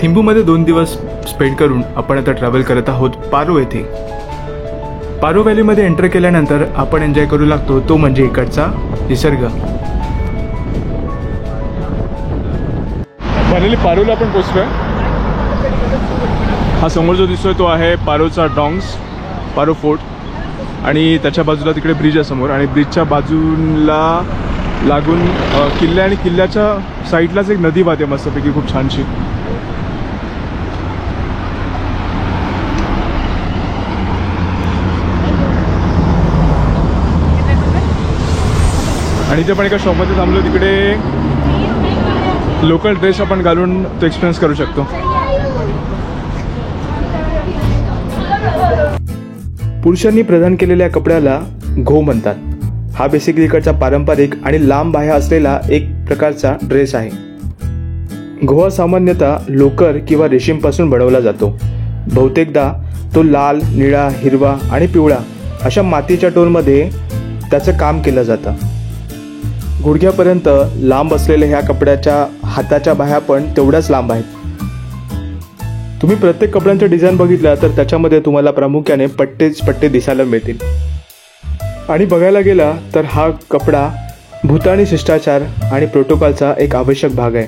थिंबूमध्ये 2 दिवस स्पेंड करून आपण आता ट्रॅव्हल करत आहोत पारो येथे. पारो व्हॅलीमध्ये एंटर केल्यानंतर आपण एन्जॉय करू लागतो तो म्हणजे इकडचा निसर्ग. फायनली पारोला आपण पोहोचलोय. हा समोर जो दिसतोय तो आहे पारोचा डॉंग्स, पारो फोर्ट. आणि त्याच्या बाजूला तिकडे ब्रिज आहे समोर, आणि ब्रिजच्या बाजूला लागून किल्ला, आणि किल्ल्याच्या साईडलाच एक नदी वाहते मस्तपैकी, खूप छानशी. आणि इथे पण एका शॉपमध्ये थांबलो, तिकडे लोकल ड्रेस आपण घालून तो एक्सपिरियन्स करू शकतो. पुरुषांनी प्रदान केलेल्या कपड्याला घो म्हणतात. हा बेसिकली इकडचा पारंपरिक आणि लांब बाह्या असलेला एक प्रकारचा ड्रेस आहे. घोवा सामान्यतः लोकर किंवा रेशीमपासून बनवला जातो. बहुतेकदा तो लाल, निळा, हिरवा आणि पिवळा अशा मातीच्या टोनमध्ये त्याचं काम केलं जातं. गुडघ्यापर्यंत लांब असलेल्या ह्या कपड्याच्या हाताच्या बाह्या पण तेवढ्याच लांब आहेत. तुम्ही प्रत्येक कपड्यांचा डिझाईन बघितला तर त्याच्यामध्ये तुम्हाला प्रामुख्याने पट्टे दिसायला मिळतील. आणि बघायला गेला तर हा कपडा भूतानी शिष्टाचार आणि प्रोटोकॉलचा एक आवश्यक भाग आहे.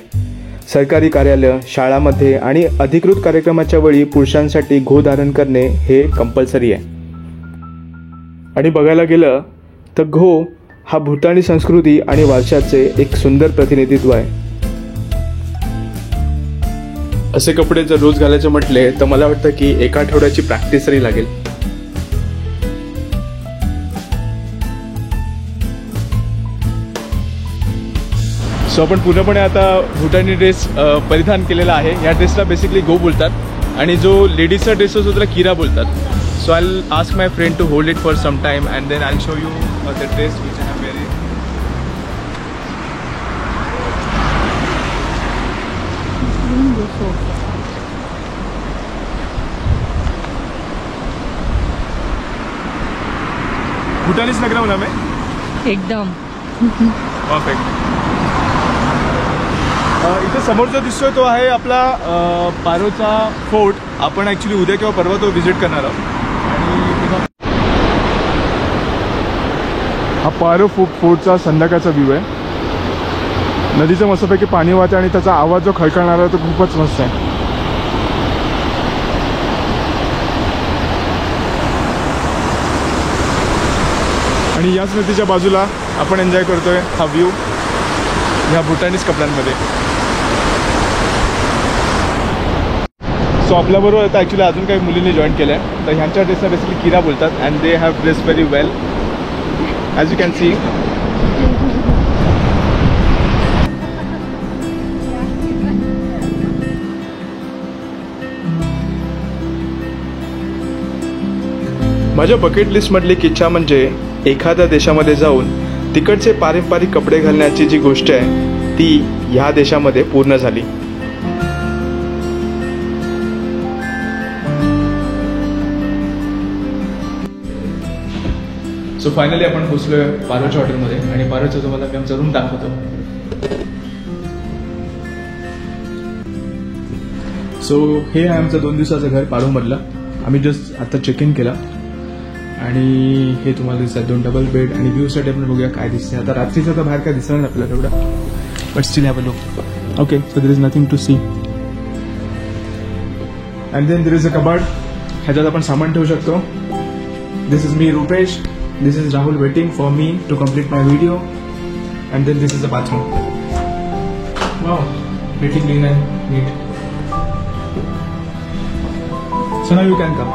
सरकारी कार्यालय, शाळांमध्ये आणि अधिकृत कार्यक्रमाच्या वेळी पुरुषांसाठी घो धारण करणे हे कंपल्सरी आहे. आणि बघायला गेलं तर घो हा भूतानी संस्कृती आणि वारशाचे एक सुंदर प्रतिनिधित्व आहे. असे कपडे जर रोज घालायचे म्हटले तर मला वाटतं की एका आठवड्याची प्रॅक्टिस तरी लागेल. सो आपण पूर्णपणे आता भूटानी ड्रेस परिधान केलेला आहे. या ड्रेसला बेसिकली घो बोलतात आणि जो लेडीजचा ड्रेस असतो त्याला किरा बोलतात. So I'll ask my friend to hold it for some time and then I'll show you the dress which I am wearing. भूटानीज लग रहा हूँ ना मैं? एकदम परफेक्ट. इथे समोर जो दिसतोय तो आहे आपला पारोचा फोर्ट. आपण ॲक्च्युली उद्या किंवा परवा तो व्हिजिट करणार आहोत. हा पारो फोर्टचा संध्याकाळचा व्ह्यू आहे. नदीचं मस्तपैकी पाणी वाहते आणि त्याचा आवाज जो खळखळणारा आहे तो खूपच मस्त आहे. आणि याच नदीच्या बाजूला आपण एन्जॉय करतोय हा व्ह्यू ह्या भूटानीज कपड्यांमध्ये. सो आपल्याबरोबर आता ॲक्च्युली अजून काही मुलींनी जॉईन केलं आहे. तर ह्यांच्या ड्रेसला बेसिकली किरा बोलतात and they have dress very well as you can see. माझ्या बकेट लिस्टमधली एक इच्छा म्हणजे एखाद्या देशामध्ये जाऊन तिकडचे पारंपरिक कपडे घालण्याची जी गोष्ट आहे ती ह्या देशामध्ये पूर्ण झाली. सो फायनली आपण पोचलोय पारोच्या हॉटेलमध्ये आणि पारोचा तुम्हाला मी आमचा रूम दाखवतो. सो हे आहे आमचं 2 दिवसाचं घर पारोमधलं. आम्ही जस्ट आता चेक इन केला आणि हे तुम्हाला दिसतात 2 डबल बेड आणि व्ह्यूसाठी आपण बघूया काय दिसते. आता रात्रीचं तर बाहेर काय दिसणार नाही आपल्याला तेवढं, but still have a look. Okay, so there is nothing to see. And then there is a cupboard. ह्याच्यात आपण सामान ठेवू शकतो. This is me Rupesh. This is Rahul waiting for me to complete my video, and then this is the bathroom. Wow, pretty clean and neat. So now you can come.